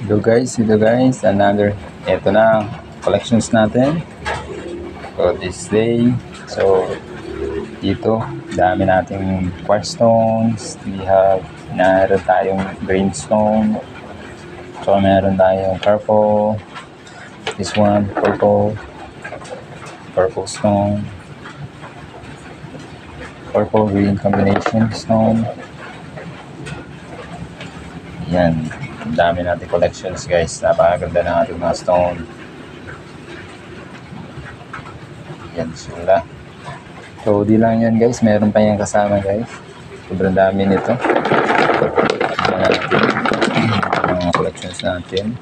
Hello guys, ito na ang collections natin for this day. So, dito, dami nating quartz stones. Meron tayong green stone. So, meron tayong purple. This one, purple stone. Purple-green combination stone. Yan. Ang dami natin collections guys. Napakaganda ng ating mga stone. Yan sila. So di lang yan guys. Meron pa yan kasama guys. Sobrang dami nito. Mga collections natin.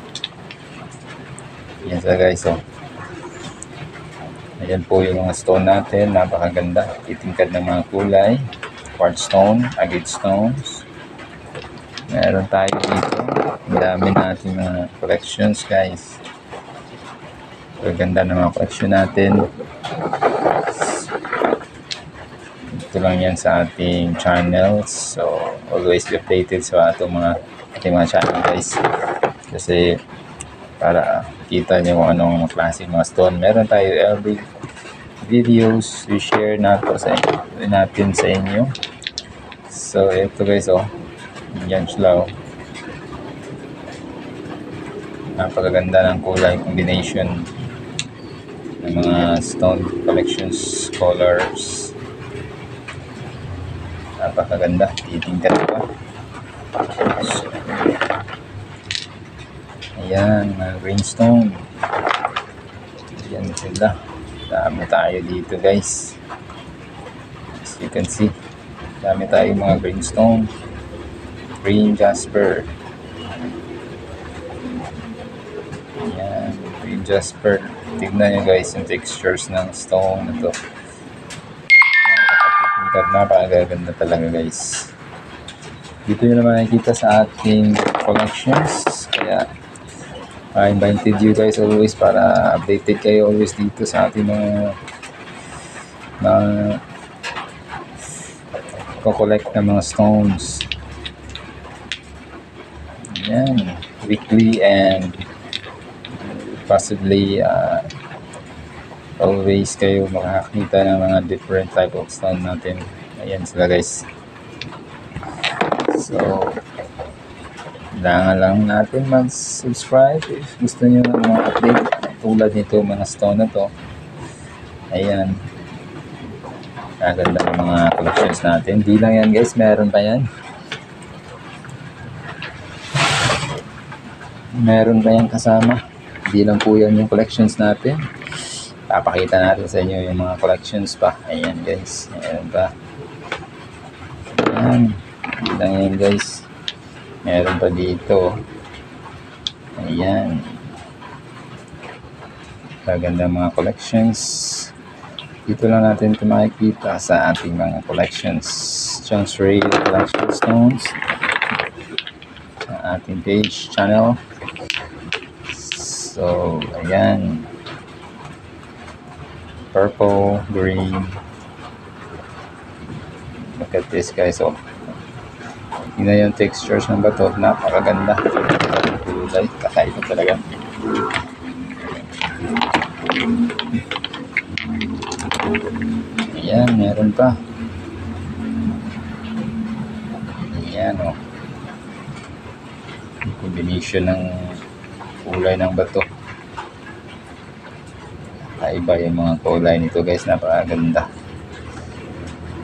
Yan sila guys. Oh. Ayan po yung mga stone natin. Napakaganda. Itingkad ng mga kulay. Quartz stone, agate stones. Meron tayo dito. Ang dami natin mga collections guys. Ang ganda ng mga collection natin. Ito lang yan sa ating channels. So always be updated sa ating mga channel guys. Kasi para kita nyo kung anong klaseng mga stone. Meron tayo every videos we share natin sa inyo. So ito guys oh. Yan sila oh. Napakaganda ng kulay combination ng mga stone collections colors. Napakaganda. Titingnan pa. So, ayan, mga green stone. Ayan sila. Dami tayo dito guys. As you can see, dami tayo mga green stone. Green jasper. Ayan, green jasper. Tignan nyo guys yung textures ng stone na to. Napakaganda talaga guys. Dito nyo naman nakikita sa ating collections. Kaya I invited you guys always para updated kayo always dito sa ating mga collect ng mga stones. Ayan, weekly and possibly always kayo makakita ng mga different type of stone natin. Ayan sila guys. So kailangan lang natin mag-subscribe if gusto nyo ng mga update tulad nito mga stone na to. Ayan, kaganda ng mga collections natin. Di lang yan guys, meron pa yan. Meron pa yan kasama. Di lang po yan yung collections natin. Papakita natin sa inyo yung mga collections pa. Ayan guys, meron pa. Ayan, di lang yan guys. Meron pa dito. Ayan. Maganda mga collections. Dito lang natin ito makikita sa ating mga collections. Jones Ray Collection Stones. Sa ating page, channel. So, ayan. Purple, green. Look at this guys. Oh. Tingnan yung textures ng bato. Napakaganda. Kulay. Kakaiba talaga. Ayan, meron pa. Ayan o. Oh. Combination ng kulay ng bato. Kakaiba yung mga kulay nito guys. Napakaganda.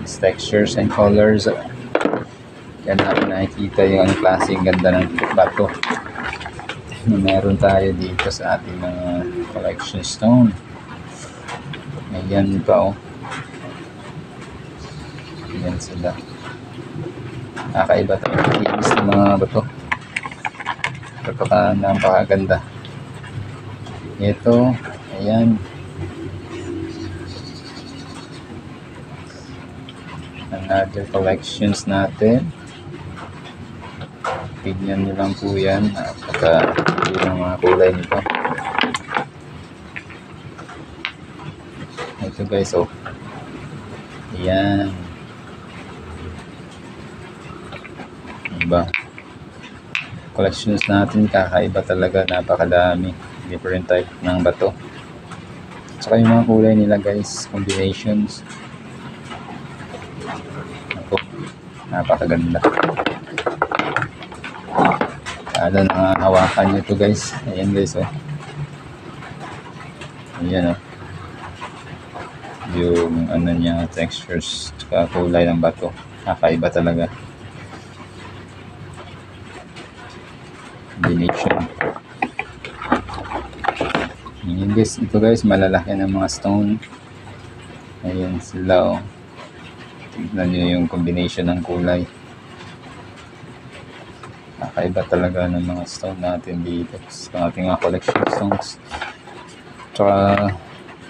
Textures and colors. Yan natin nakikita yung klaseng ganda ng bato na meron tayo dito sa ating mga collection stone. Ayan pa oh. Ayan sila. Nakakaiba tayo. Inis ng mga bato. Napakaganda. Ito. Ayan. Another collections natin. Tignan nyo lang po yan. Napaka yung mga kulay nito. Ito guys oh. Ayan. Diba? collections natin, kakaiba talaga, napakadami, different type ng bato. Saka yung mga kulay nila guys, combinations, ako, napakaganda. Lalo na hawakan nyo to guys. Ayan guys, oh. Ayan, oh. Yung ano niya, textures, saka kulay ng bato, kakaiba talaga. Combination. Ayan guys, ito guys, malalaki ng mga stone. Ayan sila, oh. Tignan nyo yung combination ng kulay. Kakaiba talaga ng mga stone natin dito sa ating mga collection stones. Tsaka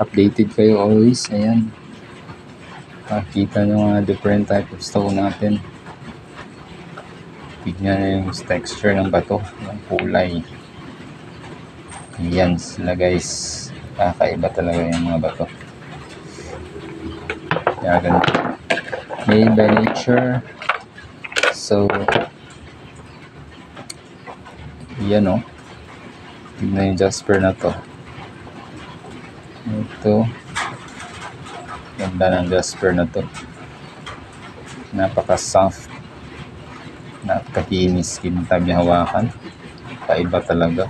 updated kayo always. Ayan, makikita nyo mga different type of stone natin. Tignan nyo yung texture ng bato, ng kulay. Ayan sila guys, kakaiba talaga yung mga bato. Kaya ganito, made by nature. So yan, oh. Tignan yung jasper na to. Ito, ganda ng jasper na to, napaka soft, napakakinis, kintab niya hawakan, kaiba talaga,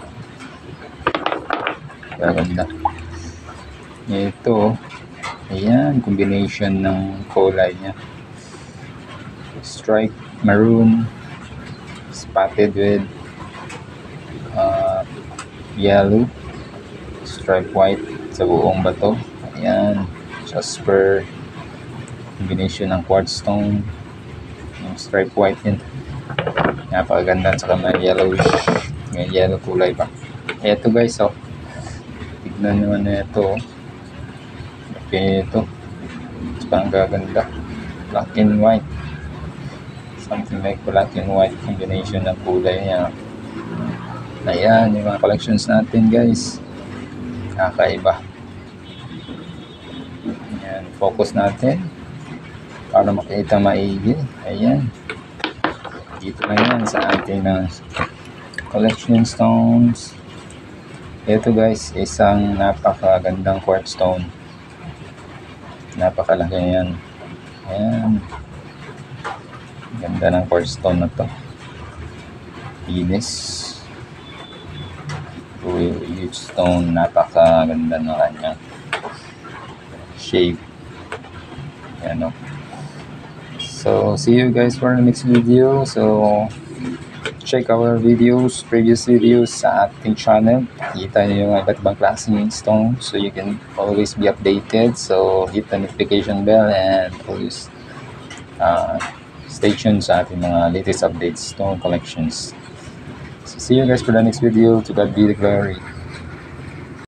kaya ganda. Ito, ayan, combination ng kulay niya, stripe maroon spotted with yellow, stripe white sa buong bato. Ayan, jasper, combination ng quartz stone, yung stripe white yun, napakaganda. Saka may yellowish, may yellow kulay pa. Eto guys, oh, tignan nyo na ito, okay, ito, saka ang gaganda, black and white, something like black and white combination ng kulay niya. Ayan yung mga collections natin guys, kakaiba. Ayan, focus natin para makita maigi. Ayan, dito lang yan sa ating collection stones. Ito guys, isang napakagandang quartz stone, napakalaki yan. Ayan, ganda ng quartz stone na to, linis, huge stone, napakaganda ng kanyang shape. Ayan, oh. So see you guys for the next video. So check our videos, previous videos sa ating channel. Kita nyo yung iba't ibang klaseng stone, so you can always be updated. So hit the notification bell and always stay tuned sa ating mga latest updates, stone collections. So see you guys for the next video. To God be the glory.